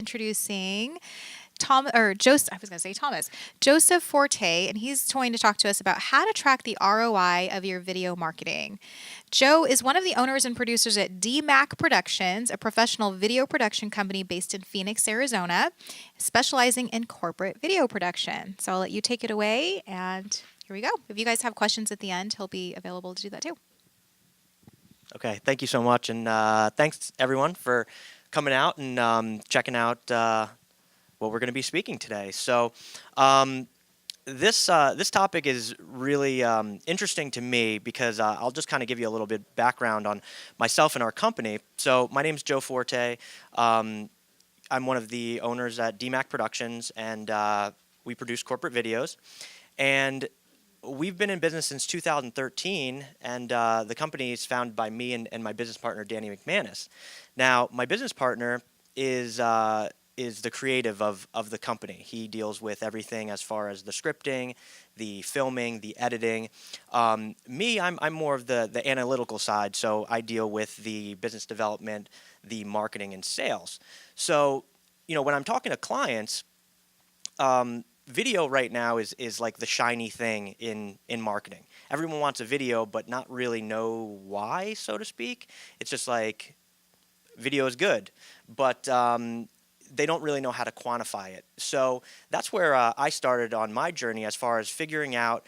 introducing Joseph Forte, and he's going to talk to us about how to track the ROI of your video marketing. Joe is one of the owners and producers at D-Mak Productions, a professional video production company based in Phoenix, Arizona, specializing in corporate video production. So I'll let you take it away, and here we go. If you guys have questions at the end, he'll be available to do that too. Okay, thank you so much, and thanks everyone for coming out and checking out what we're going to be speaking today. So this topic is really interesting to me because I'll just kind of give you a little bit background on myself and our company. So my name is Joe Forte. I'm one of the owners at D-Mak Productions, and we produce corporate videos. And we've been in business since 2013, and the company is founded by me and my business partner, Danny McManus. Now, my business partner is the creative of the company. He deals with everything as far as the scripting, the filming, the editing. Me, I'm more of the analytical side, so I deal with the business development, the marketing, and sales. So, when I'm talking to clients, video right now is like the shiny thing in marketing. Everyone wants a video, but not really know why, so to speak. It's just like video is good, but they don't really know how to quantify it. So that's where I started on my journey as far as figuring out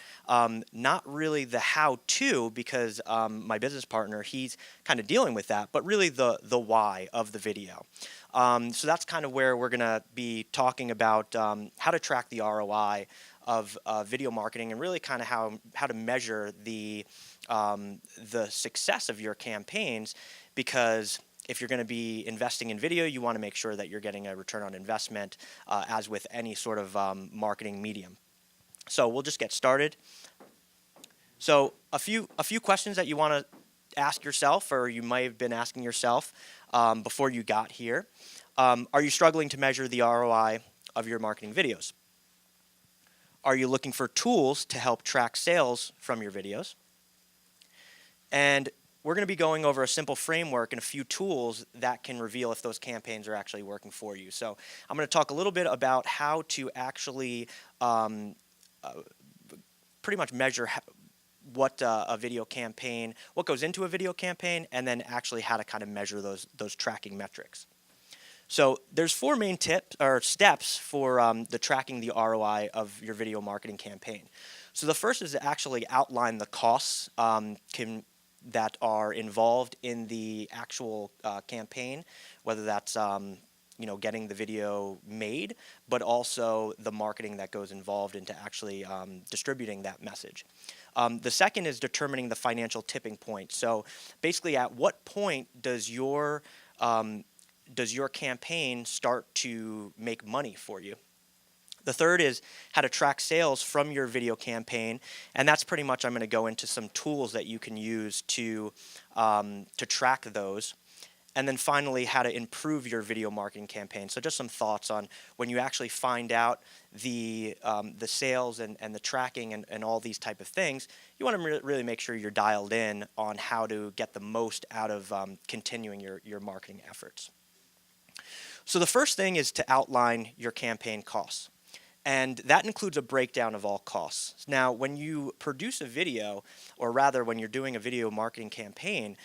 not really the how-to, because my business partner, he's kind of dealing with that, but really the why of the video. So that's kind of where we're going to be talking about how to track the ROI of video marketing, and really kind of how to measure the success of your campaigns, because if you're going to be investing in video, you want to make sure that you're getting a return on investment, as with any sort of marketing medium. So we'll just get started. So a few questions that you want to ask yourself, or you might have been asking yourself before you got here. Are you struggling to measure the ROI of your marketing videos? Are you looking for tools to help track sales from your videos? And we're going to be going over a simple framework and a few tools that can reveal if those campaigns are actually working for you. So I'm going to talk a little bit about how to actually pretty much measure what a video campaign, what goes into a video campaign, and then actually how to kind of measure those tracking metrics. So there's 4 main tips or steps for the tracking the ROI of your video marketing campaign. So the first is to actually outline the costs that are involved in the actual campaign, whether that's getting the video made, but also the marketing that goes involved into actually distributing that message. The second is determining the financial tipping point. So basically, at what point does your campaign start to make money for you? The third is how to track sales from your video campaign, and that's pretty much, I'm going to go into some tools that you can use to track those. And then finally, how to improve your video marketing campaign. So just some thoughts on when you actually find out the sales and the tracking and all these type of things, you want to really make sure you're dialed in on how to get the most out of continuing your marketing efforts. So the first thing is to outline your campaign costs. And that includes a breakdown of all costs. Now, when you produce a video, or rather when you're doing a video marketing campaign,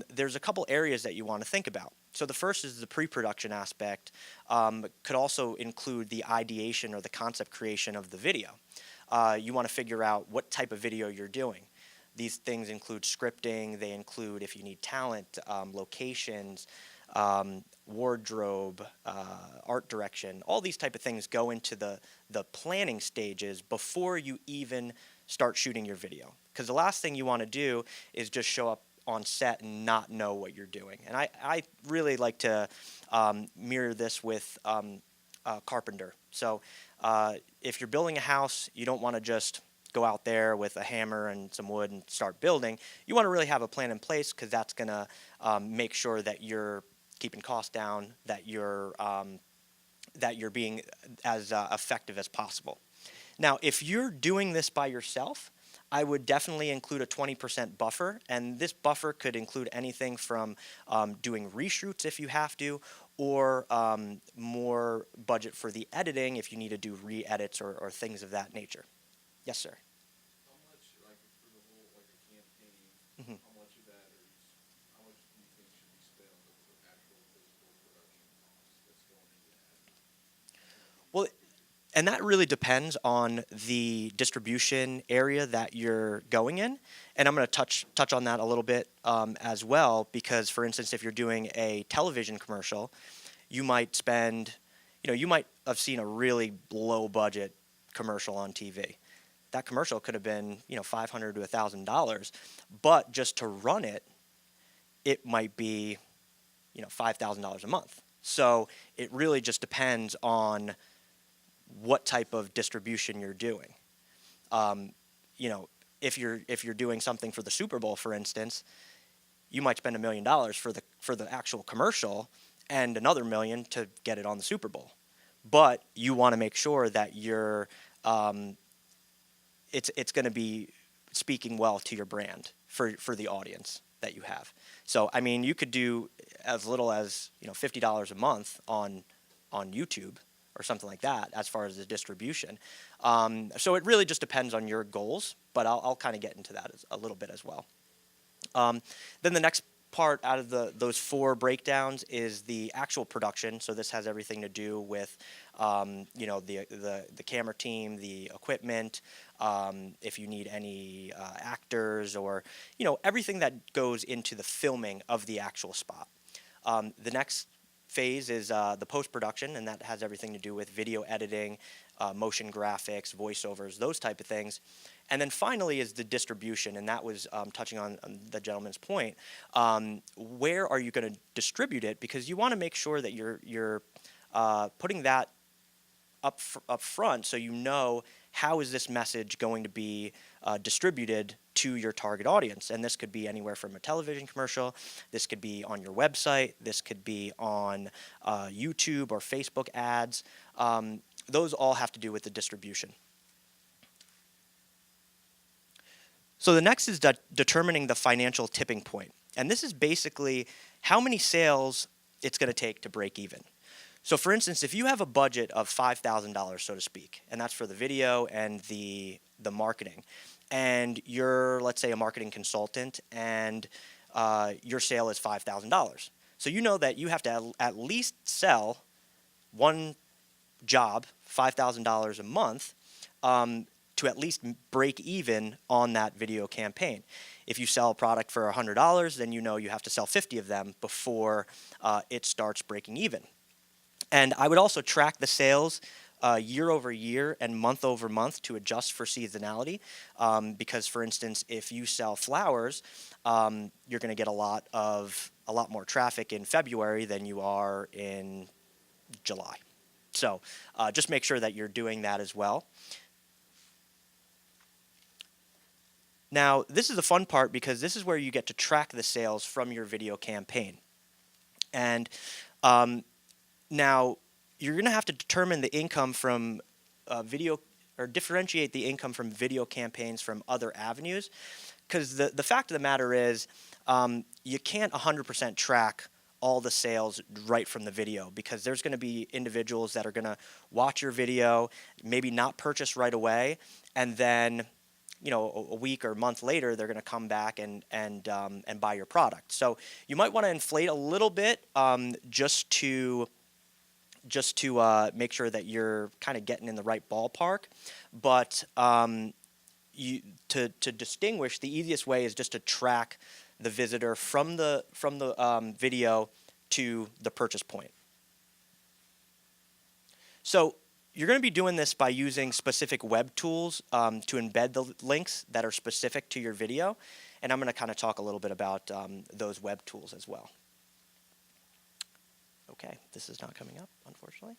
there's a couple areas that you want to think about. So the first is the pre-production aspect. Could also include the ideation or the concept creation of the video. You want to figure out what type of video you're doing. These things include scripting. They include if you need talent, locations, wardrobe, art direction. All these type of things go into the planning stages before you even start shooting your video. Because the last thing you want to do is just show up on set and not know what you're doing. And I really like to mirror this with carpenter. So if you're building a house, you don't want to just go out there with a hammer and some wood and start building. You want to really have a plan in place, because that's going to make sure that you're keeping costs down, that you're being as effective as possible. Now, if you're doing this by yourself, I would definitely include a 20% buffer, and this buffer could include anything from doing reshoots if you have to, or more budget for the editing if you need to do re-edits or things of that nature. Yes, sir. How much, like for the whole, like a campaign, Mhm. how much of that how much do you think should be spent on the actual physical production cost that's going into that? Well, and that really depends on the distribution area that you're going in. And I'm going to touch on that a little bit as well, because, for instance, if you're doing a television commercial, you might spend, you might have seen a really low budget commercial on TV. That commercial could have been, $500 to $1,000, but just to run it, it might be, $5,000 a month. So it really just depends on what type of distribution you're doing. Um, if you're doing something for the Super Bowl, for instance, you might spend $1 million for the actual commercial and another million to get it on the Super Bowl. But you want to make sure that um, it's going to be speaking well to your brand for the audience that you have. So I mean, you could do as little as $50 a month on YouTube or something like that as far as the distribution. So it really just depends on your goals, but I'll kind of get into that a little bit as well. Then the next part out of those four breakdowns is the actual production. So this has everything to do with, the camera team, the equipment, if you need any actors, or everything that goes into the filming of the actual spot. The next phase is the post-production, and that has everything to do with video editing, motion graphics, voiceovers, those type of things. And then finally is the distribution, and that was touching on the gentleman's point. Where are you going to distribute it? Because you want to make sure that you're putting that up front, so how is this message going to be distributed to your target audience. And this could be anywhere from a television commercial, this could be on your website, this could be on YouTube or Facebook ads. Those all have to do with the distribution. So the next is determining the financial tipping point. And this is basically how many sales it's going to take to break even. So for instance, if you have a budget of $5,000, so to speak, and that's for the video and the marketing, and you're, let's say, a marketing consultant, and your sale is $5,000. So you know that you have to at least sell one job, $5,000 a month, to at least break even on that video campaign. If you sell a product for $100, then you know you have to sell 50 of them before it starts breaking even. And I would also track the sales year over year and month over month to adjust for seasonality. Because, for instance, if you sell flowers, you're going to get a lot more traffic in February than you are in July. So just make sure that you're doing that as well. Now, this is the fun part, because this is where you get to track the sales from your video campaign. And now you're going to have to determine the income from video, or differentiate the income from video campaigns from other avenues. Because the fact of the matter is, you can't 100% track all the sales right from the video, because there's going to be individuals that are going to watch your video, maybe not purchase right away, and then a week or a month later, they're going to come back and buy your product. So you might want to inflate a little bit, just to make sure that you're kind of getting in the right ballpark. But to distinguish, the easiest way is just to track the visitor from the video to the purchase point. So you're going to be doing this by using specific web tools to embed the links that are specific to your video. And I'm going to kind of talk a little bit about those web tools as well. Okay, this is not coming up, unfortunately.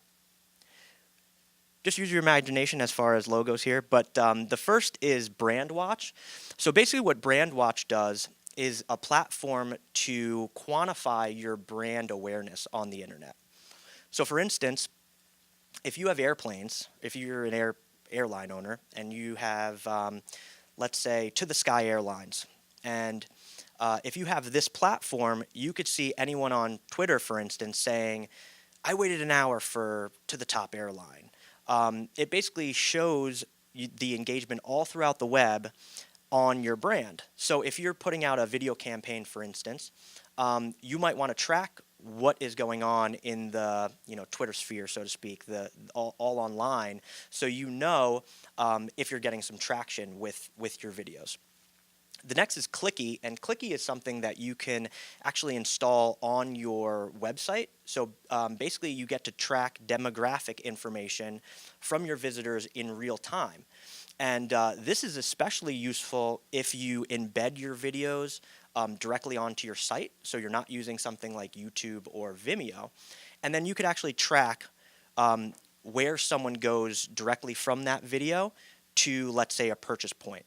Just use your imagination as far as logos here. But the first is BrandWatch. So basically what BrandWatch does is a platform to quantify your brand awareness on the internet. So for instance, if you have airplanes, if you're an airline owner, and you have, let's say, To the Sky Airlines, and if you have this platform, you could see anyone on Twitter, for instance, saying, I waited an hour to the top airline. It basically shows the engagement all throughout the web on your brand. So if you're putting out a video campaign, for instance, you might want to track what is going on in the Twitter sphere, so to speak, the all online, so if you're getting some traction with your videos. The next is Clicky, and Clicky is something that you can actually install on your website. So basically, you get to track demographic information from your visitors in real time. And this is especially useful if you embed your videos directly onto your site, so you're not using something like YouTube or Vimeo. And then you could actually track where someone goes directly from that video to, let's say, a purchase point.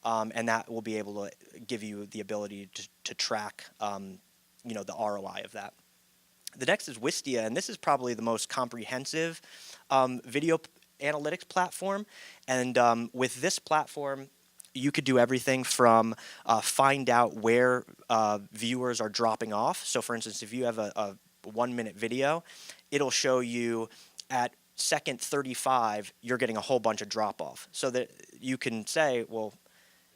And that will be able to give you the ability to track the ROI of that. The next is Wistia, and this is probably the most comprehensive video analytics platform. And with this platform, you could do everything from find out where viewers are dropping off. So for instance, if you have a 1-minute video, it'll show you at second 35, you're getting a whole bunch of drop off. So that you can say, well,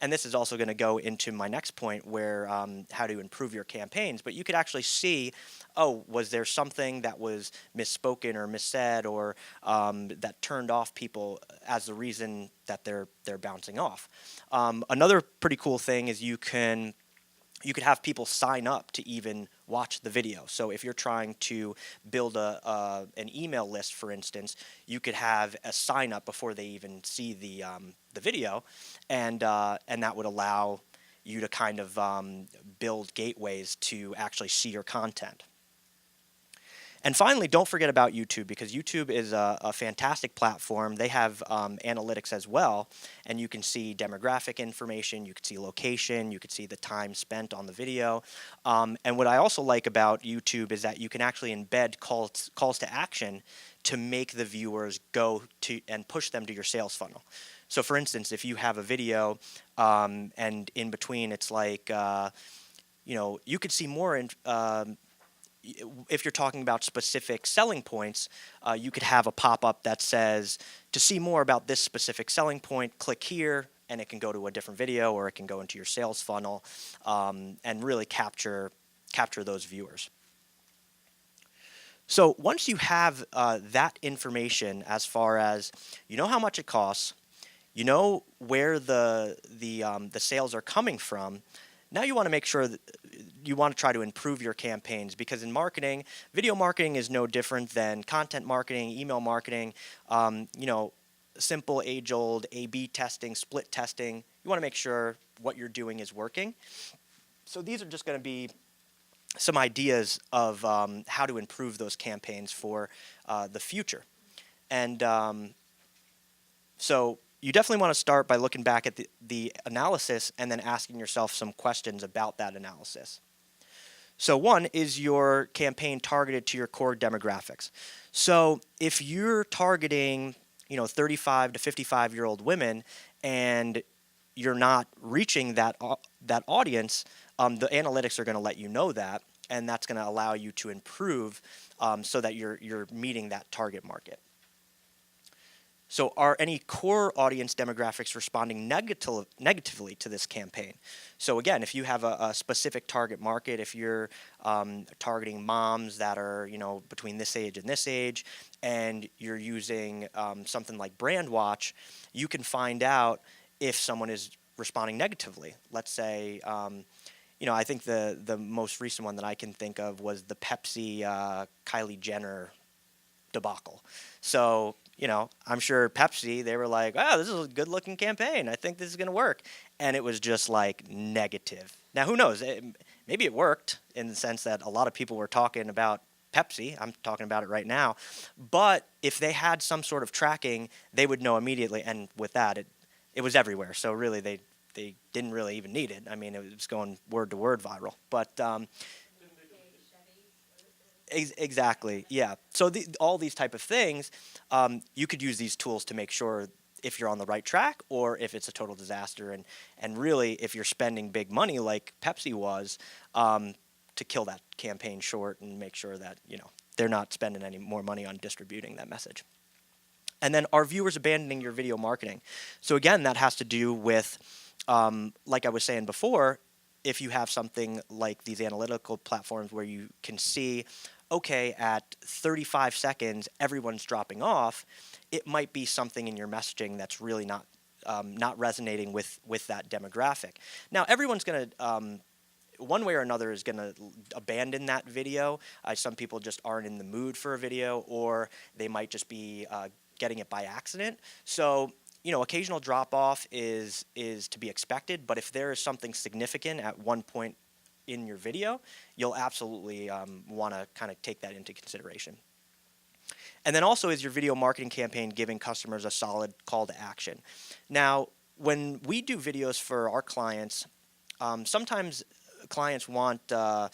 and this is also going to go into my next point where how to improve your campaigns, but you could actually see, oh, was there something that was misspoken or missaid or that turned off people as the reason that they're bouncing off. Another pretty cool thing is you could have people sign up to even watch the video. So if you're trying to build an email list, for instance, you could have a sign up before they even see the video, and that would allow you to kind of build gateways to actually see your content. And finally, don't forget about YouTube, because YouTube is a fantastic platform. They have analytics as well, and you can see demographic information, you can see location, you can see the time spent on the video. And what I also like about YouTube is that you can actually embed calls to action to make the viewers go to and push them to your sales funnel. So for instance, if you have a video and in between it's like, you could see more if you're talking about specific selling points, you could have a pop-up that says, to see more about this specific selling point, click here, and it can go to a different video or it can go into your sales funnel and really capture those viewers. So once you have that information, as far as you know how much it costs, you know where the sales are coming from, now you want to make sure that you want to try to improve your campaigns, because in marketing, video marketing is no different than content marketing, email marketing, simple age-old A/B testing, split testing. You want to make sure what you're doing is working. So these are just going to be some ideas of how to improve those campaigns for the future. And so you definitely want to start by looking back at the analysis and then asking yourself some questions about that analysis. So one, is your campaign targeted to your core demographics? So if you're targeting 35 to 55-year-old women and you're not reaching that audience, the analytics are going to let you know that, and that's going to allow you to improve so that you're meeting that target market. So are any core audience demographics responding negatively to this campaign? So again, if you have a specific target market, if you're targeting moms that are between this age and this age, and you're using something like Brand Watch, you can find out if someone is responding negatively. Let's say, I think the most recent one that I can think of was the Pepsi Kylie Jenner debacle. So I'm sure Pepsi, they were like, oh, this is a good looking campaign, I think this is going to work. And it was just like negative. Now, who knows? Maybe it worked in the sense that a lot of people were talking about Pepsi. I'm talking about it right now. But if they had some sort of tracking, they would know immediately. And with that, it was everywhere. So really, they didn't really even need it. I mean, it was going word to word viral. But exactly, yeah. So all these type of things, you could use these tools to make sure if you're on the right track or if it's a total disaster. And really, if you're spending big money like Pepsi was, to kill that campaign short and make sure that, they're not spending any more money on distributing that message. And then, are viewers abandoning your video marketing? So again, that has to do with, like I was saying before, if you have something like these analytical platforms where you can see, okay, at 35 seconds, everyone's dropping off, it might be something in your messaging that's really not resonating with that demographic. Now, everyone's going to one way or another is going to abandon that video. Some people just aren't in the mood for a video, or they might just be getting it by accident. So, occasional drop off is to be expected. But if there is something significant at one point in your video, you'll absolutely want to kind of take that into consideration. And then also, is your video marketing campaign giving customers a solid call to action? Now, when we do videos for our clients, sometimes clients want the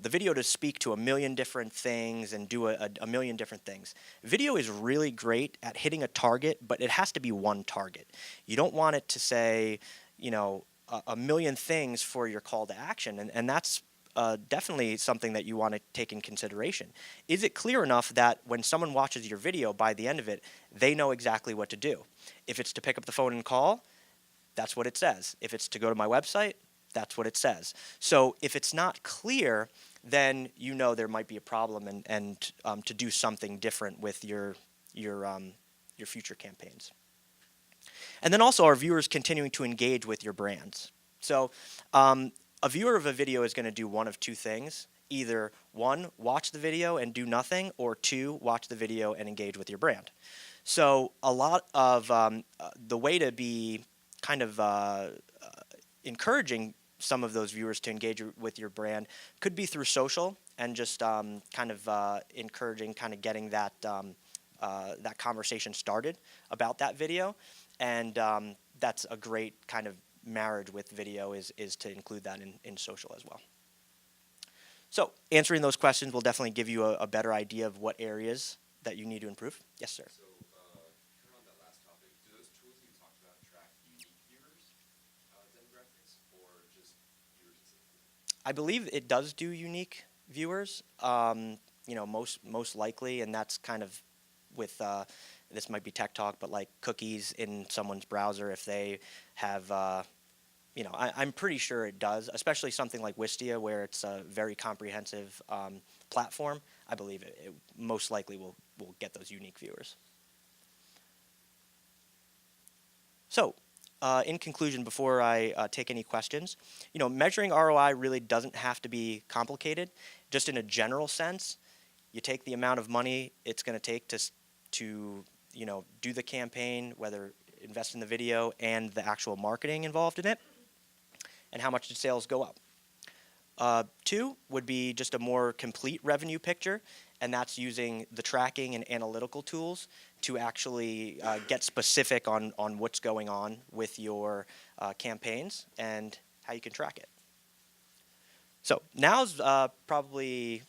video to speak to a million different things and do a million different things. Video is really great at hitting a target, but it has to be one target. You don't want it to say, a million things for your call to action, and that's definitely something that you want to take in consideration. Is it clear enough that when someone watches your video, by the end of it, they know exactly what to do? If it's to pick up the phone and call, that's what it says. If it's to go to my website, that's what it says. So if it's not clear, then there might be a problem, and to do something different with your future campaigns. And then also, are viewers continuing to engage with your brands? So a viewer of a video is going to do one of two things. Either one, watch the video and do nothing, or two, watch the video and engage with your brand. So a lot of the way to be kind of encouraging some of those viewers to engage with your brand could be through social, and just kind of encouraging, kind of getting that that conversation started about that video. And that's a great kind of marriage with video, is to include that in social as well. So answering those questions will definitely give you a better idea of what areas that you need to improve. Yes, sir. So, kind of on that last topic, do those tools that you talked about track unique viewers, demographics, or just viewers specifically? I believe it does do unique viewers, most likely, and that's kind of with, this might be tech talk, but like cookies in someone's browser, if they have, I'm pretty sure it does, especially something like Wistia, where it's a very comprehensive platform. I believe it most likely will get those unique viewers. So, in conclusion, before I take any questions, measuring ROI really doesn't have to be complicated. Just in a general sense, you take the amount of money it's going to take to do the campaign, whether invest in the video and the actual marketing involved in it, and how much did sales go up. Two would be just a more complete revenue picture, and that's using the tracking and analytical tools to actually get specific on what's going on with your campaigns and how you can track it. So now's probably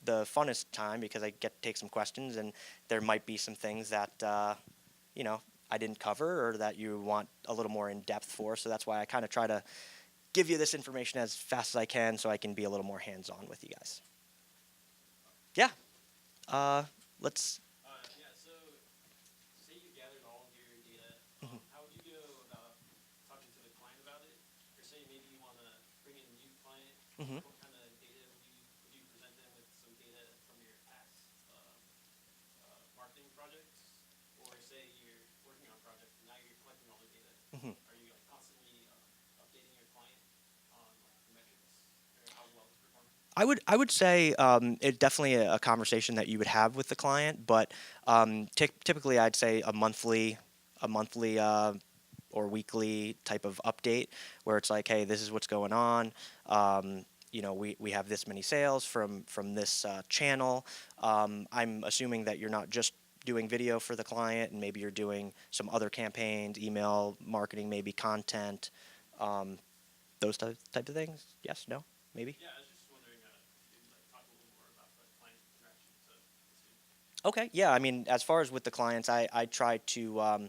the funnest time, because I get to take some questions, and there might be some things that I didn't cover, or that you want a little more in depth for. So that's why I kind of try to give you this information as fast as I can, so I can be a little more hands-on with you guys. Yeah. Let's. Yeah, so say you gathered all of your data, how would you go about talking to the client about it? Or say maybe you want to bring in a new client, what kind of data would you present them with? Some data from your past marketing projects? Or say you're working on a project and now you're collecting all the data. Are you constantly updating your client on the metrics or how well it's performing? I would say it's definitely a conversation that you would have with the client, but typically I'd say a monthly or weekly type of update, where it's like, hey, this is what's going on. We have this many sales from this channel. I'm assuming that you're not just doing video for the client, and maybe you're doing some other campaigns, email marketing, maybe content, those type of things. Yes, no, maybe. Yeah, I was just wondering if you could talk a little more about the client interaction. Okay, yeah. I mean, as far as with the clients, I try to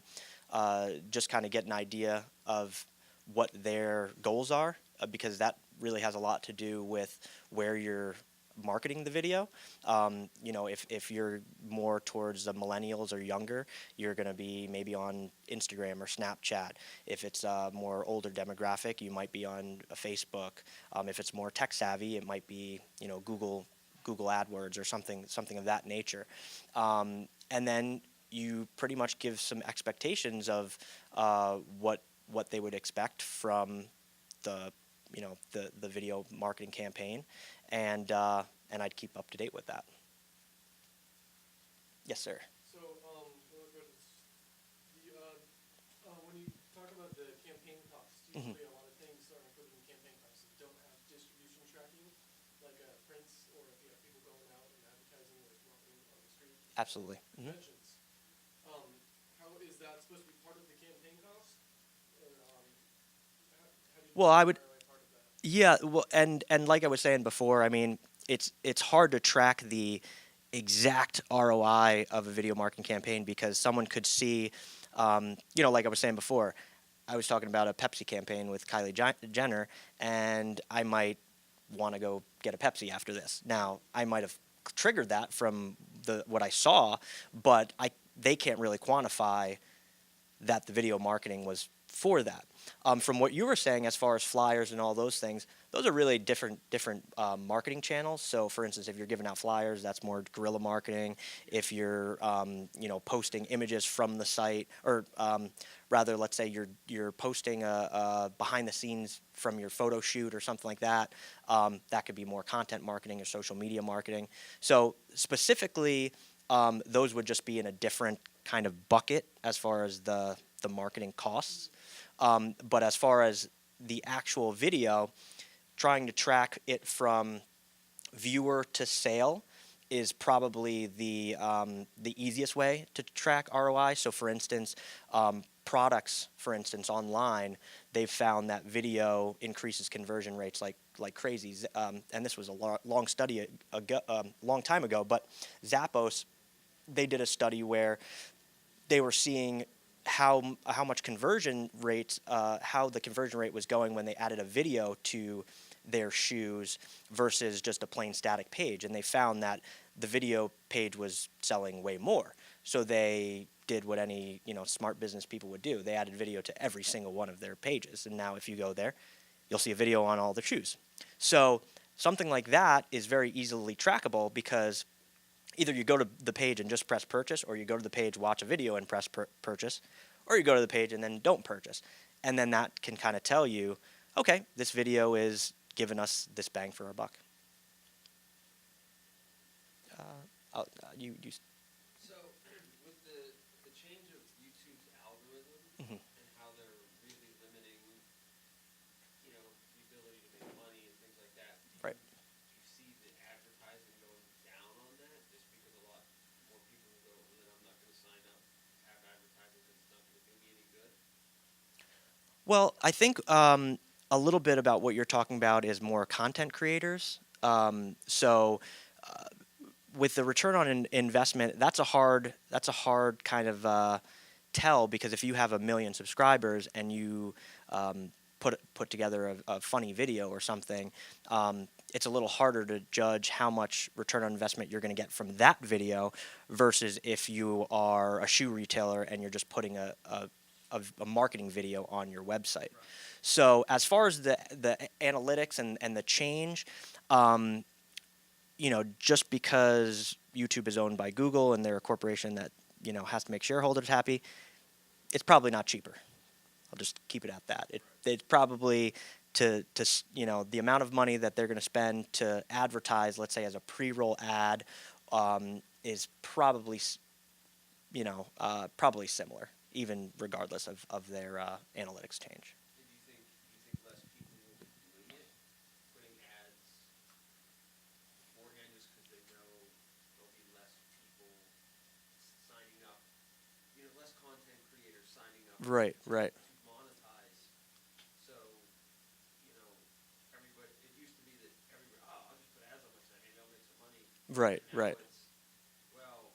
just kind of get an idea of what their goals are, because that really has a lot to do with where you're marketing the video. If you're more towards the millennials or younger, you're going to be maybe on Instagram or Snapchat. If it's a more older demographic, you might be on Facebook. If it's more tech savvy, it might be Google AdWords or something of that nature. And then you pretty much give some expectations of what they would expect from the the video marketing campaign, and I'd keep up to date with that. Yes, sir. So, when you talk about the campaign costs, Hmm. usually a lot of things are included in campaign costs that don't have distribution tracking, like prints, or if you have people going out and advertising or walking on the street, Absolutely. Hmm. conventions. How is that supposed to be part of the campaign cost, or how do you Well, define I the would. ROI part of that? Yeah. Well, and like I was saying before, I mean, it's hard to track the exact ROI of a video marketing campaign because someone could see, like I was saying before, I was talking about a Pepsi campaign with Kylie Jenner, and I might want to go get a Pepsi after this. Now, I might have triggered that from what I saw, but they can't really quantify that the video marketing was for that. From what you were saying, as far as flyers and all those things, those are really different marketing channels. So, for instance, if you're giving out flyers, that's more guerrilla marketing. If you're posting images from the site, or rather, let's say you're posting a behind the scenes from your photo shoot or something like that, that could be more content marketing or social media marketing. So specifically, those would just be in a different kind of bucket as far as the marketing costs. But as far as the actual video, trying to track it from viewer to sale is probably the easiest way to track ROI. So, for instance, products, for instance, online, they've found that video increases conversion rates like crazy. And this was a long study ago, long time ago. But Zappos, they did a study where they were seeing how much conversion rates, how the conversion rate was going when they added a video to their shoes versus just a plain static page, and they found that the video page was selling way more. So they did what any smart business people would do. They added video to every single one of their pages, and now if you go there, you'll see a video on all their shoes. So something like that is very easily trackable because either you go to the page and just press purchase, or you go to the page, watch a video, and press purchase, or you go to the page and then don't purchase. And then that can kind of tell you, okay, this video is giving us this bang for our buck. You. So, with the change of YouTube's algorithm Mhm. and how they're really limiting, the ability to make money and things like that, Right. do you see the advertising going down on that just because a lot more people will go, well, then I'm not going to sign up, have advertising because it's not going to do me any good? Well, I think a little bit about what you're talking about is more content creators. So with the return on investment, that's a hard kind of tell, because if you have 1 million subscribers and you put together a funny video or something, it's a little harder to judge how much return on investment you're going to get from that video versus if you are a shoe retailer and you're just putting a marketing video on your website. So as far as the analytics and the change, just because YouTube is owned by Google and they're a corporation that has to make shareholders happy, it's probably not cheaper. I'll just keep it at that. It's probably the amount of money that they're going to spend to advertise, let's say as a pre-roll ad, is probably probably similar, even regardless of their analytics change. And do you think less people will be doing it, putting ads beforehand just because they know there'll be less people signing up, less content creators signing up Right, right, to monetize. So, everybody, it used to be that everybody, oh, I'll just put ads on my site, maybe I'll make some money. right, Now right. it's, well,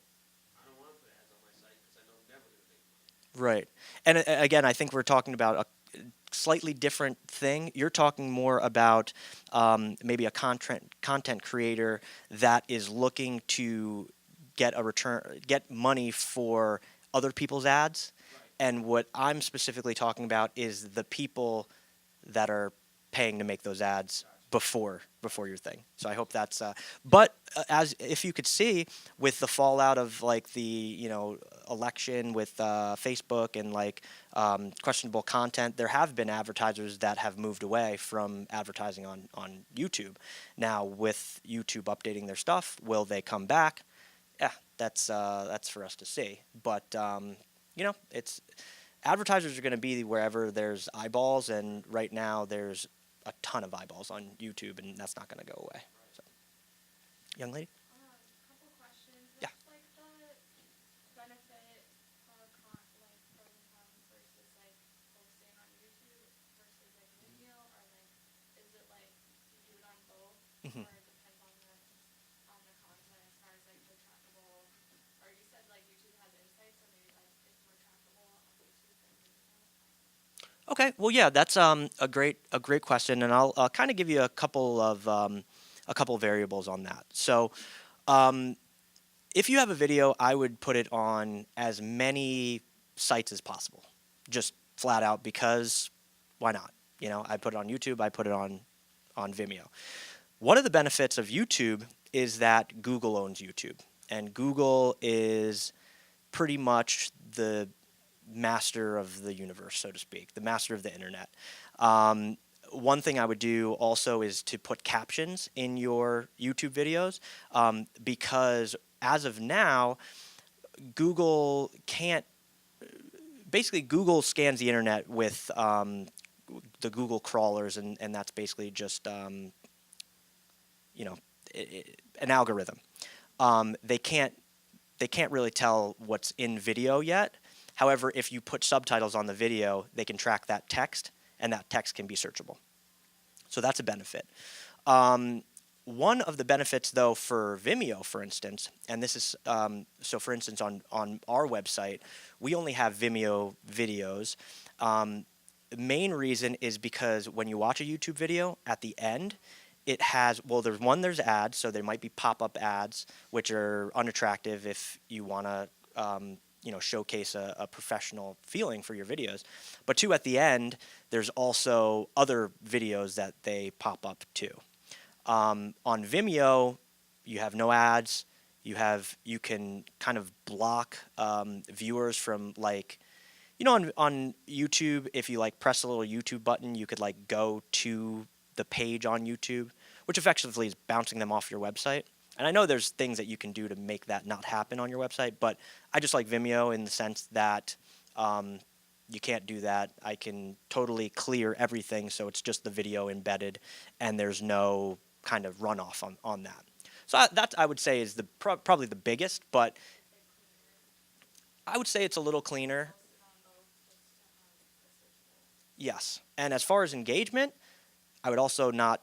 Right. And again, I think we're talking about a slightly different thing. You're talking more about maybe a content creator that is looking to get a return, get money for other people's ads. Right. And what I'm specifically talking about is the people that are paying to make those ads before your thing. So I hope that's. But as if you could see with the fallout of like the election with Facebook and like questionable content, there have been advertisers that have moved away from advertising on YouTube. Now with YouTube updating their stuff, will they come back? Yeah, that's for us to see. But it's advertisers are going to be wherever there's eyeballs, and right now there's a ton of eyeballs on YouTube, and that's not going to go away. So, young lady. Couple questions. Yeah. What's like the benefit of like pros and cons versus like posting on YouTube versus like Vimeo, or like is it like you do it on both, Mhm. or it depends on the content as far as like the trackable, or you said like YouTube has insights, so maybe like it's more trackable on YouTube than Vimeo. Okay, well, yeah, that's a great question, and I'll kind of give you a couple variables on that. So, um, if you have a video, I would put it on as many sites as possible, just flat out because why not? I put it on YouTube, I put it on Vimeo. One of the benefits of YouTube is that Google owns YouTube, and Google is pretty much the master of the universe, so to speak, the master of the internet. Um, One thing I would do also is to put captions in your YouTube videos because as of now, Google can't. Basically, Google scans the internet with the Google crawlers, and that's basically just you know an algorithm. They can't really tell what's in video yet. However, if you put subtitles on the video, they can track that text, and that text can be searchable. So that's a benefit. One of the benefits, though, for Vimeo, for instance, and this is so, for instance, on our website, we only have Vimeo videos. The main reason is because when you watch a YouTube video, at the end, it has, well, there's ads, so there might be pop-up ads, which are unattractive if you want to, showcase a professional feeling for your videos. But two, at the end, there's also other videos that they pop up too. On Vimeo, you have no ads. You can kind of block viewers from like, on YouTube, if you like press a little YouTube button, you could like go to the page on YouTube, which effectively is bouncing them off your website. And I know there's things that you can do to make that not happen on your website, but I just like Vimeo in the sense that you can't do that. I can totally clear everything, so it's just the video embedded, and there's no kind of runoff on that. So that I would say is the probably the biggest, but I would say it's a little cleaner. Yes, and as far as engagement, I would also not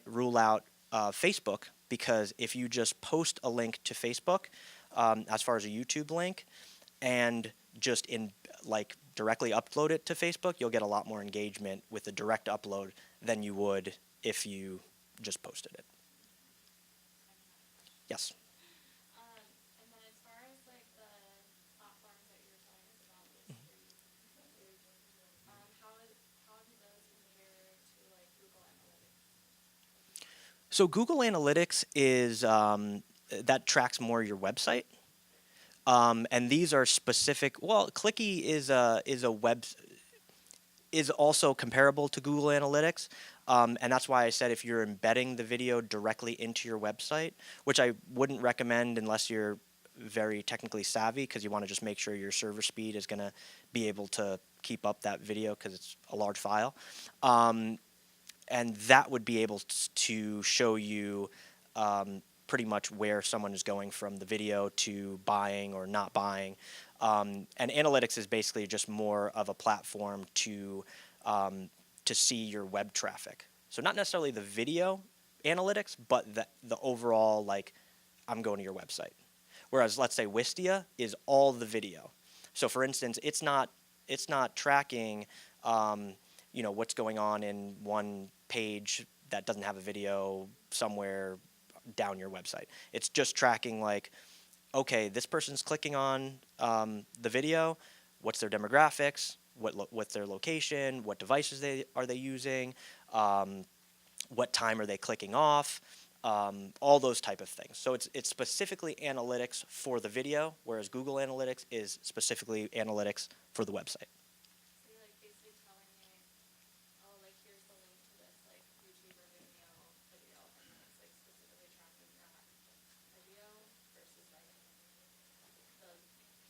rule out Facebook, because if you just post a link to Facebook, as far as a YouTube link, and just directly upload it to Facebook, you'll get a lot more engagement with the direct upload than you would if you just posted it. Yes. And then as far as like the platforms that you were telling us about, how do those compare to like Google Analytics? So Google Analytics is that tracks more your website, and these are specific. Well, Clicky is a web is also comparable to Google Analytics, and that's why I said if you're embedding the video directly into your website, which I wouldn't recommend unless you're very technically savvy, because you want to just make sure your server speed is going to be able to keep up that video because it's a large file. And that would be able to show you pretty much where someone is going from the video to buying or not buying. And analytics is basically just more of a platform to see your web traffic. So not necessarily the video analytics, but the overall, like, I'm going to your website. Whereas let's say Wistia is all the video. So for instance, it's not tracking what's going on in one page that doesn't have a video somewhere down your website. It's just tracking like, okay, this person's clicking on the video. What's their demographics? What's their location? What devices are they using? What time are they clicking off? All those type of things. So it's specifically analytics for the video, whereas Google Analytics is specifically analytics for the website. So you're like basically telling me, oh, like here's the link to this like YouTube or video, and then it's like specifically tracking that video versus like the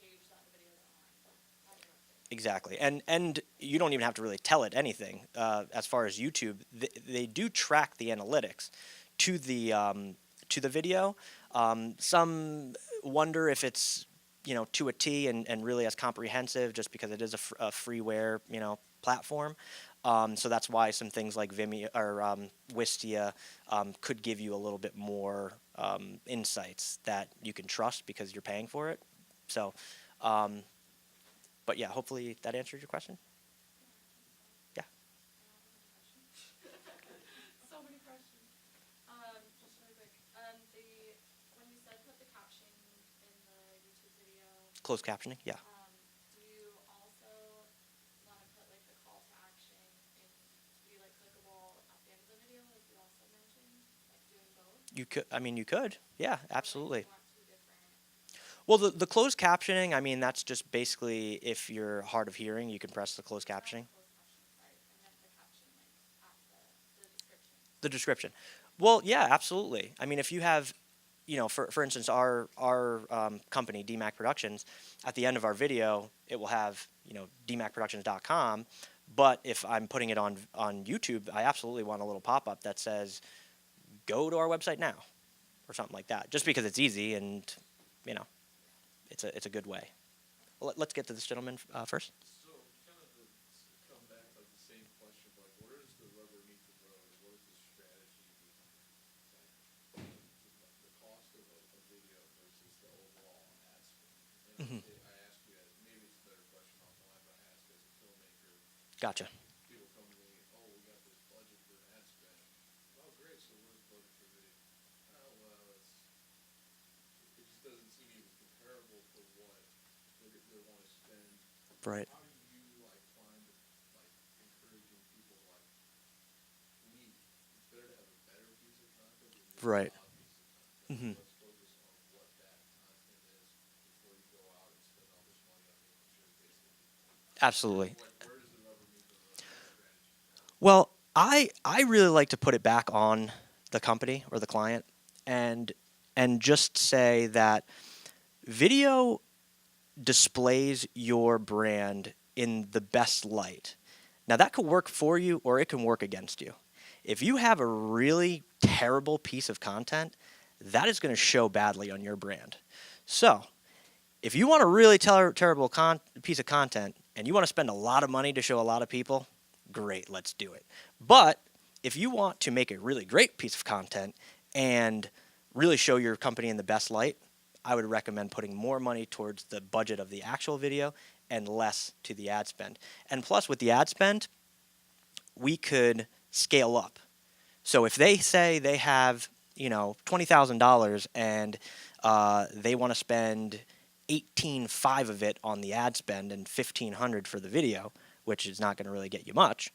page that the video is on your website. Exactly, and you don't even have to really tell it anything. As far as YouTube, they do track the analytics to the video. Some wonder if it's to a T and really as comprehensive, just because it is a freeware platform. So that's why some things like Vimeo or Wistia could give you a little bit more insights that you can trust because you're paying for it. So. But yeah, hopefully that answered your question. Yeah. So many questions. Just really quick. When you said put the caption in the YouTube video, Closed captioning. Yeah. do you also want to put like the call to action in to be like clickable at the end of the video, as you also mentioned, like doing both? You could. I mean, you could. Yeah, Or, like, absolutely. you want two different. Well, the closed captioning. I mean, that's just basically if you're hard of hearing, you can press the closed captioning. Closed caption, sorry. I meant the caption like at the description. The description. Well, yeah, absolutely. I mean, if you have, for instance, our company D-Mak Productions, at the end of our video, it will have dmacproductions.com. But if I'm putting it on YouTube, I absolutely want a little pop-up that says, "Go to our website now," or something like that. Just because it's easy and it's a good way. Well, let's get to this gentleman first. So kind of to come back like the same question, like where does the rubber meet the road? What is the strategy behind like the cost of a video versus the overall ad spend? And I ask you, maybe it's a better question offline, but I ask as a filmmaker, Gotcha. people come to me, oh, we got this budget for an ad spend. Oh, great. So where's the budget for video? Oh, well, it just doesn't seem even comparable to what they want to spend. Right. How do you like find like encouraging people like it's better to have a better piece of content than just Right. a piece of content. Let's focus on what that content is before you go out and spend all this money on making sure it gets it. Absolutely. Like where does the rubber meet the road strategy? Well, I really like to put it back on the company or the client and just say that video displays your brand in the best light. Now that could work for you or it can work against you. If you have a really terrible piece of content, that is going to show badly on your brand. So, if you want a really terrible piece of content and you want to spend a lot of money to show a lot of people, great, let's do it. But if you want to make a really great piece of content and really show your company in the best light, I would recommend putting more money towards the budget of the actual video and less to the ad spend. And plus, with the ad spend, we could scale up. So if they say they have, $20,000 and they want to spend 18.5 of it on the ad spend and 1,500 for the video, which is not going to really get you much,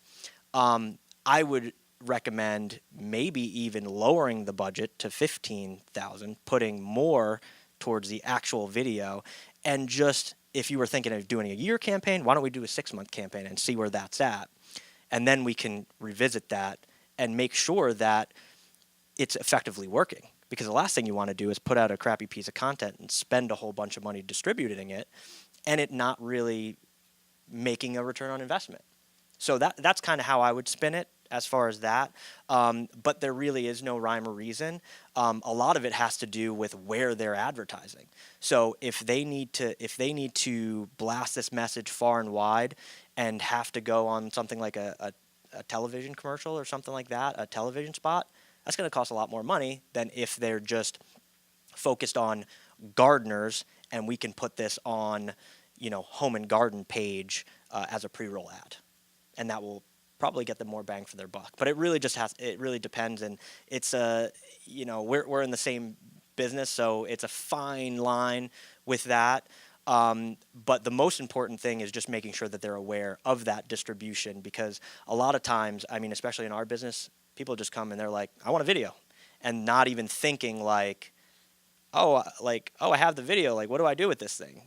I would recommend maybe even lowering the budget to 15,000, putting more towards the actual video, and just if you were thinking of doing a year campaign, why don't we do a 6-month campaign and see where that's at, and then we can revisit that and make sure that it's effectively working. Because the last thing you want to do is put out a crappy piece of content and spend a whole bunch of money distributing it and it not really making a return on investment. So that's kind of how I would spin it as far as that. But there really is no rhyme or reason. A lot of it has to do with where they're advertising. So if they need to blast this message far and wide and have to go on something like a television commercial or something like that, a television spot, that's going to cost a lot more money than if they're just focused on gardeners and we can put this on, home and garden page as a pre-roll ad, and that will probably get them more bang for their buck. But it really depends, and it's we're in the same business, so it's a fine line with that. But the most important thing is just making sure that they're aware of that distribution, because a lot of times, I mean, especially in our business, people just come and they're like, I want a video, and not even thinking like, oh, I have the video, like, what do I do with this thing,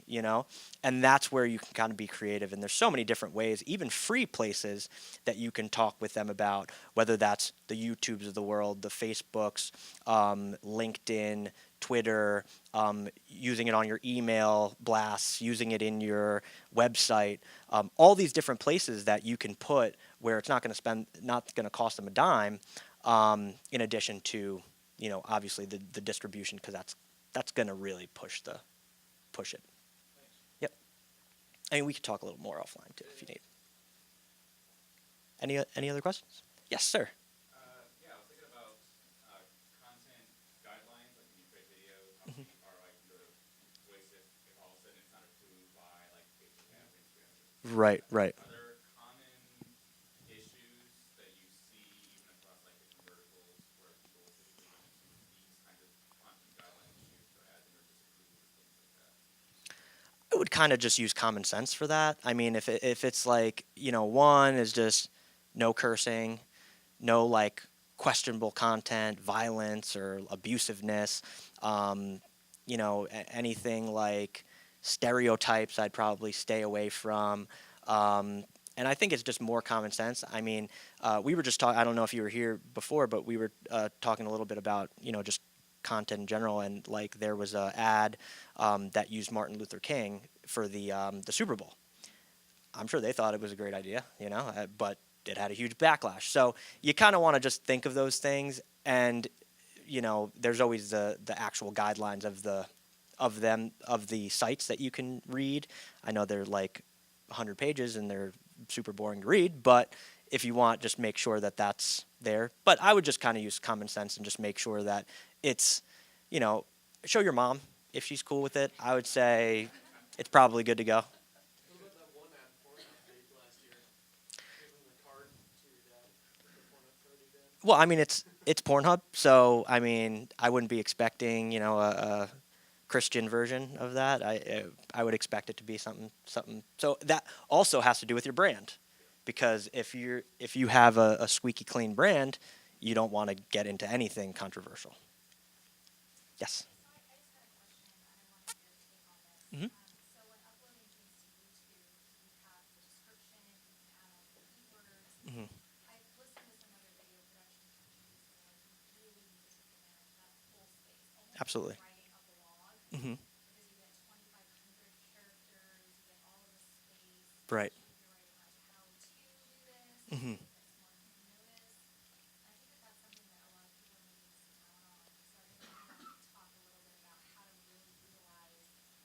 And that's where you can kind of be creative, and there's so many different ways, even free places that you can talk with them about, whether that's the YouTubes of the world, the Facebooks, LinkedIn, Twitter, using it on your email blasts, using it in your website, all these different places that you can put where it's not going to cost them a dime, in addition to, obviously the distribution, because that's going to really push it. Yep. I mean, we could talk a little more offline too if you need. Any other questions? Yes, sir. Yeah, I was thinking about content guidelines, like when you create videos, how the ROI can go to waste if all of a sudden it's not approved by like Facebook ads, Instagram. Right. Are there common issues that you see even across like different verticals where people typically run into these kinds of content guideline issues for ads and are disapproved or things like that? I would kind of just use common sense for that. I mean, if it's like, one is just no cursing, no like questionable content, violence or abusiveness, anything like stereotypes, I'd probably stay away from. And I think it's just more common sense. I mean, we were just talking, I don't know if you were here before, but we were talking a little bit about, just content in general, and like there was a ad that used Martin Luther King for the Super Bowl. I'm sure they thought it was a great idea, but it had a huge backlash. So you kind of want to just think of those things, and there's always the actual guidelines of the sites that you can read. I know they're like 100 pages and they're super boring to read, but if you want, just make sure that that's there. But I would just kind of use common sense and just make sure that it's, show your mom if she's cool with it. I would say it's probably good to go. What about that one ad Pornhub did last year? Giving the card to your dad. The Pornhub card to your dad. Well, I mean, it's Pornhub, so I mean, I wouldn't be expecting, a Christian version of that. I would expect it to be something. So that also has to do with your brand, because if you have a squeaky clean brand, you don't want to get into anything controversial. Yes. So I just had a question, and I wanted your take on this. Mhm. So when uploading things to YouTube, you have the description, you can add all the keywords. Mhm. I've listened to some other video production companies that are like, you really need to take advantage of that full space, almost Absolutely. like writing a blog, Mhm. because you get 2,500 characters, you get all of the space. Right. You're writing like how to do this, Mhm. that someone can notice. I think that that's something that a lot of people are missing out on. So I think we want to talk a little bit about how to really utilize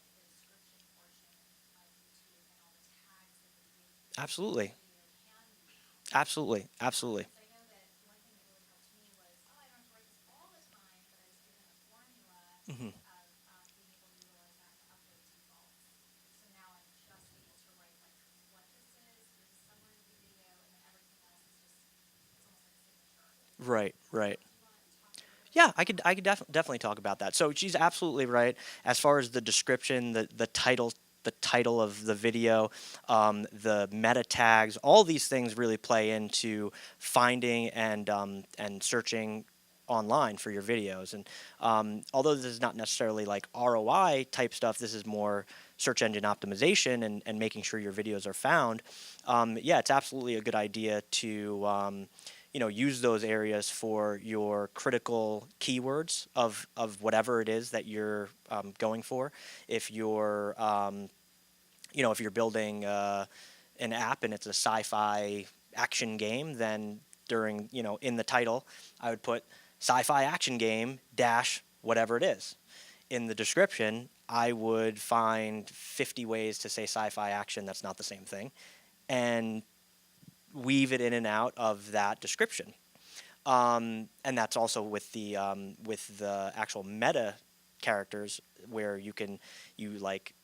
the description portion of YouTube and all the tags that they give you. Absolutely. Video can be. Absolutely. So I know that one thing that really helped me was, oh, I don't have to write this all the time, but I was given a formula Mhm. of being able to utilize that to upload defaults. So now I'm just able to write like what this is, here's a summary of the video, and then everything else is just, it's almost like a signature. Right. Do you want to talk a little bit Yeah, I could definitely talk about that. So she's absolutely right. As far as the description, the title of the video, the meta tags, all these things really play into finding and searching online for your videos. And although this is not necessarily like ROI type stuff, this is more search engine optimization and making sure your videos are found. Yeah, it's absolutely a good idea to use those areas for your critical keywords of whatever it is that you're going for. If you're if you're building an app and it's a sci-fi action game, then during in the title, I would put sci-fi action game dash whatever it is. In the description, I would find 50 ways to say sci-fi action that's not the same thing, and weave it in and out of that description. And that's also with the actual meta characters, where you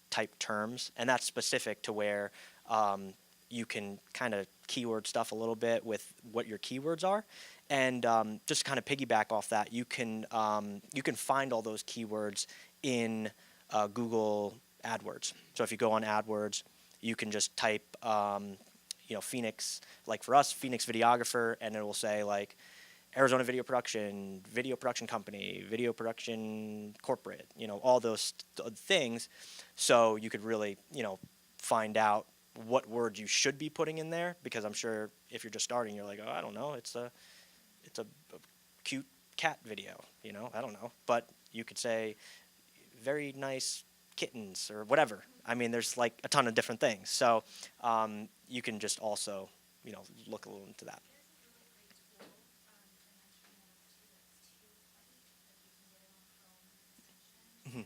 type terms, and that's specific to where you can kind of keyword stuff a little bit with what your keywords are, and just kind of piggyback off that, you can find all those keywords in Google AdWords. So if you go on AdWords, you can just type Phoenix, like for us, Phoenix videographer, and it will say like Arizona video production company, video production corporate, all those things. So you could really, find out what words you should be putting in there, because I'm sure if you're just starting, you're like, oh, I don't know, it's a cute cat video, I don't know. But you could say very nice kittens or whatever. I mean, there's like a ton of different things. So you can just also, look a little into that. Mhm.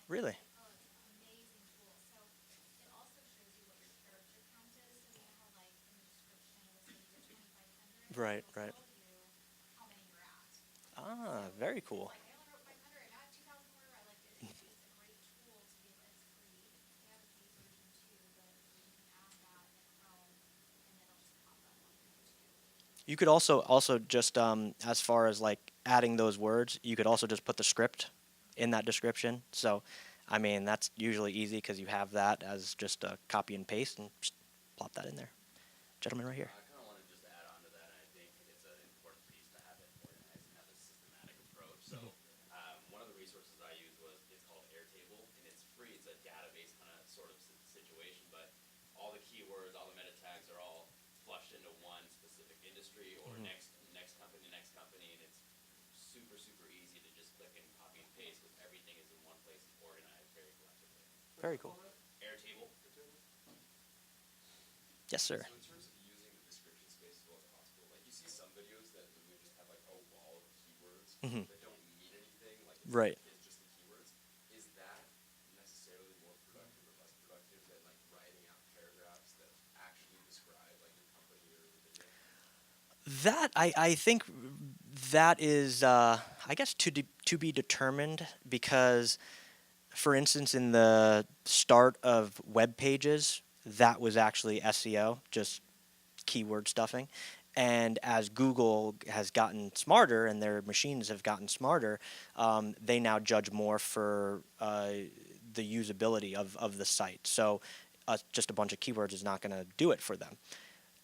Really? Oh, it's an amazing tool. So it also shows you what your character count is. So you know how like in the description it will say you're 2,500. Right, It'll right. tell you how many you're at. Ah, very cool. Like I only wrote 500 and now I have 2,000 more. I like it. It's just a great tool to be able. It's free. They have a paid version too, but you can add that in Chrome and it'll just pop up on your YouTube. You could also just as far as like adding those words, you could also just put the script in that description. So, I mean, that's usually easy because you have that as just a copy and paste, and just plop that in there. Gentleman right here. I kind of want to just add on to that. And I think it's an important piece to have it organized and have a systematic approach. So one of the resources I use it's called Airtable, and it's free. It's a database kind of sort of situation, but all the keywords, all the meta tags are all flushed into one specific industry or next company, and it's super easy to just click and copy and paste because everything is in one place and organized very collectively. Very cool. Airtable. Yes, sir. So in terms of using the description space as well as possible, like you see some videos that literally just have like a wall of keywords that don't mean anything, like Right. it's just the keywords. Is that necessarily more productive or less productive than like writing out paragraphs that actually describe like your company or the video? That I think that is I guess to be determined, because for instance in the start of web pages, that was actually SEO, just keyword stuffing. And as Google has gotten smarter and their machines have gotten smarter, they now judge more for the usability of the site. So just a bunch of keywords is not going to do it for them.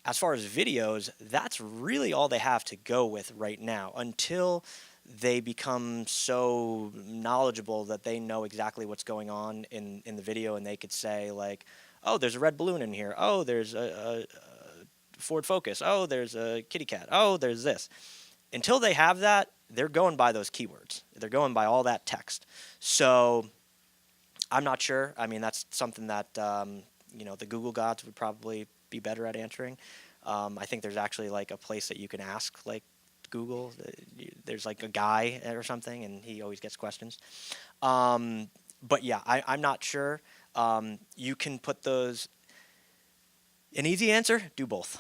As far as videos, that's really all they have to go with right now, until they become so knowledgeable that they know exactly what's going on in the video, and they could say like, oh, there's a red balloon in here. Oh, there's a Ford Focus. Oh, there's a kitty cat. Oh, there's this. Until they have that, they're going by those keywords. They're going by all that text. So I'm not sure. I mean, that's something that the Google gods would probably be better at answering. I think there's actually like a place that you can ask like Google. There's like a guy or something, and he always gets questions. But yeah, I'm not sure. You can put those. An easy answer: do both.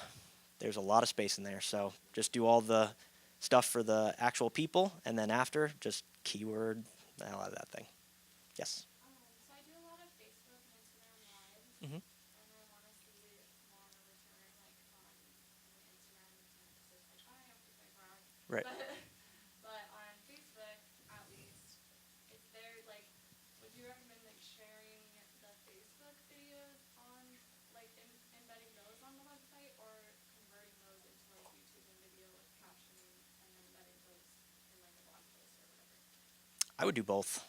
There's a lot of space in there, so just do all the stuff for the actual people, and then after, just keyword the hell out of that thing. Yes. So I do a lot of Facebook and Instagram lives, Mhm. and I want to see more of a return, like on Instagram. It's like, hi, I'm just like wrong. Right. But on Facebook, at least, is there like, would you recommend like sharing the Facebook videos on, like embedding those on the website, or converting those into like YouTube and video with captioning and then embedding those in like a blog post or whatever? I would do both,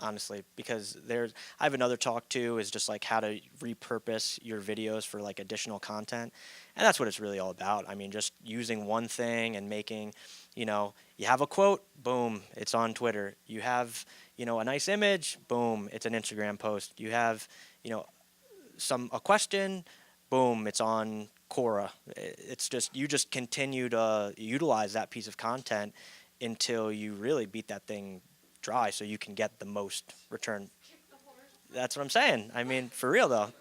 honestly, because I have another talk too, is just like how to repurpose your videos for like additional content, and that's what it's really all about. I mean, just using one thing and making, you have a quote, boom, it's on Twitter. You have, a nice image, boom, it's an Instagram post. You have, a question, boom, it's on Quora. It's just you just continue to utilize that piece of content until you really beat that thing dry, so you can get the most return. Kick the horse. That's what I'm saying. I mean, for real though.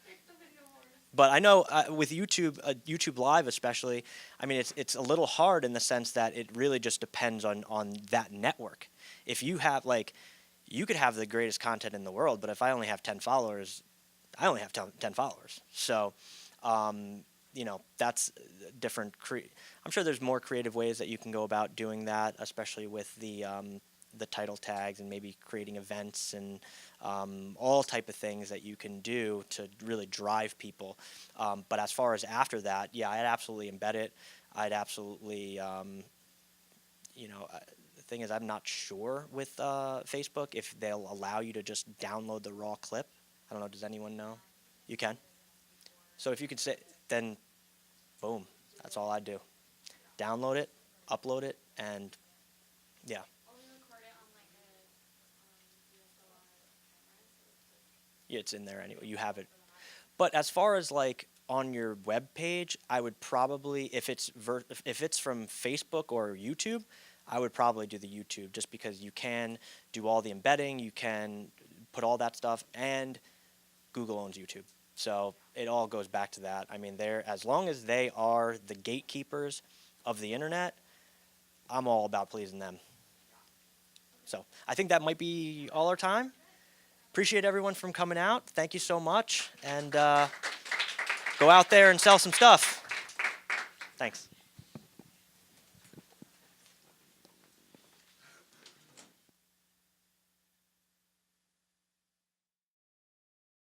Kick the video horse. But I know with YouTube, YouTube Live especially, I mean, it's a little hard in the sense that it really just depends on that network. If you have like, you could have the greatest content in the world, but if I only have 10 followers, I only have 10 followers. So, you know, that's different. I'm sure there's more creative ways that you can go about doing that, especially with the title tags and maybe creating events and all type of things that you can do to really drive people. But as far as after that, yeah, I'd absolutely embed it. I'd absolutely, you know, the thing is, I'm not sure with Facebook if they'll allow you to just download the raw clip. I don't know. Does anyone know? You can. So if you could say, then boom, that's all I'd do. Download it, upload it, and yeah. Only record it on like a DSLR camera, so it's like Yeah, it's in there anyway. You have it. But as far as like on your web page, I would probably, if it's from Facebook or YouTube, I would probably do the YouTube just because you can do all the embedding, you can put all that stuff, and Google owns YouTube. So it all goes back to that. I mean, as long as they are the gatekeepers of the internet, I'm all about pleasing them. So I think that might be all our time. Appreciate everyone from coming out. Thank you so much. And go out there and sell some stuff. Thanks.